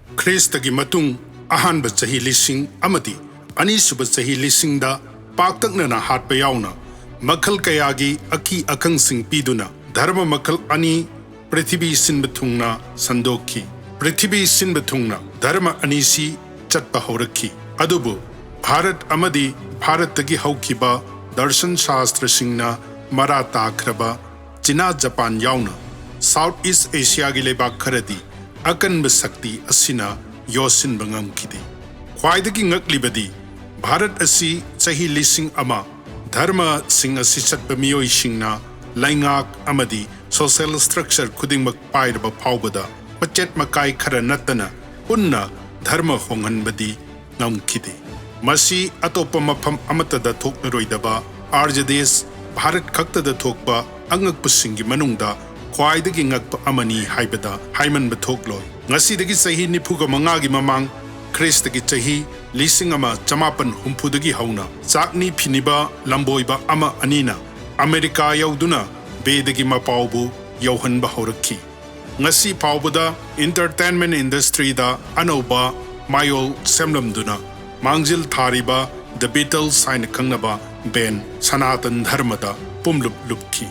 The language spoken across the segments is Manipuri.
ख्रीस्तगी मतुंग अहानबा चही लिसिंग अमदी अनीसुबा चही लिसिंगदा पाक्तकना हाटपा याउना मखल कयागी अकी अखंग सिंग पीदुना धर्म मखल अनि पृथ्वी सिनबा थुंगना संदोखी पृथ्वी सिनबा थुंगना धर्म अनीसी चटपा हौरखी अदुबु भारत अमदी भारतगी हौखिबा दर्शन शास्त्र सिंगना मरा ताख्रबा चीना जापान याउना साउथ ईस्ट एशिया की लेबाक खरदी अकनब शक्ति असिना योसिनबा ngamkhide ख्वाइदगी ngaklibadi भारत असि चही लिसिंग अमा धर्म सिंग असि चटपा मियोई सिंगना लाइंगाक अमदी सोशल स्ट्रक्चर खुदिंगमक पाइरबा फावबदा मचेत मकाई खरा नत्तना पुन्ना धर्म होंगनबदी ngamkhide मसी अतोपा मफम अमतदा थोकनरोइदबा आर्जदेश Bharat खक्तदा थोकपा अंगकपसिंगी मनुंगदा ख्वाइदगी ngakpa amani haibada haimanba thokloi ngasidagi chahi 95 gi mamang ख्रीस्तगी चही लिसिंग अमा चमापन हुम्फुदगी हौना चाकनी फिनिबा लंबोइबा अमा अनीना अमेरिका यौदुना बेदगी मपावबु यौहनबा हौरखी ngasi पावबदा एंटरटेनमेंट इंडस्ट्री दा अनौबा मायोल सेमलमदुना मांगजिल थारिबा द बीटल्स हाइन खंगनबा बेन सनातन धर्मदा पुमलुप लुपखी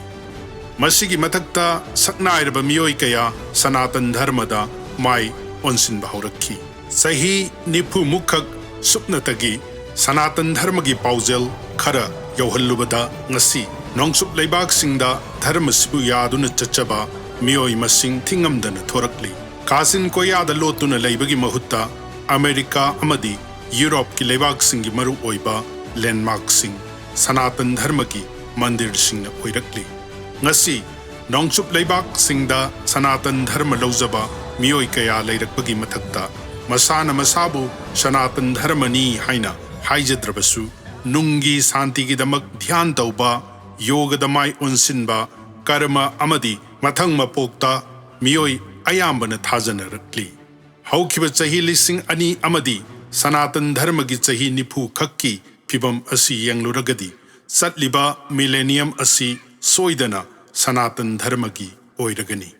मसीगी मथक्ता सक्नाइरबा मियोई कया सनातन धर्मदा माई ओनसिनबा हौरखी सही निफु मुखक सुपनतगी सनातन धर्म की पाउजल खरा यौहल्लुबदा ngasi नोंगसुप लेबाक सिंगदा धर्म सिबु यादुना चचबा मियोई मसिंग थिंगमदना थोरकली कासिन कोयादा लोतुना लेबगी महुत्ता अमेरिका अमदी यूरोप की लेबाक सिंगी मरु ओइबा लैंडमार्क सिंग सनातन धर्म की मंदिर सिंग ओइरकली ngasi नोंगसुप लेबाक सिंगदा सनातन धर्म लौजबा मियोई कया लेरकबगी मथक्ता मसाना मसाबु सनातन धर्मनी हाइना हाइजद्रबसु नुंगी शांति की दमक ध्यान तौबा योग दमाई उनसिनबा कर्म अमदी मथंग मपोक्ता मियोई अयाम्बन थाजनरकली हौखिबा चही लिसिंग अनि अमदी सनातन धर्म की चही निफु खक्की फिबम असि यंगलुरगदी सतलिबा मिलेनियम असि सोइदना सनातन धर्म की ओइरगनी।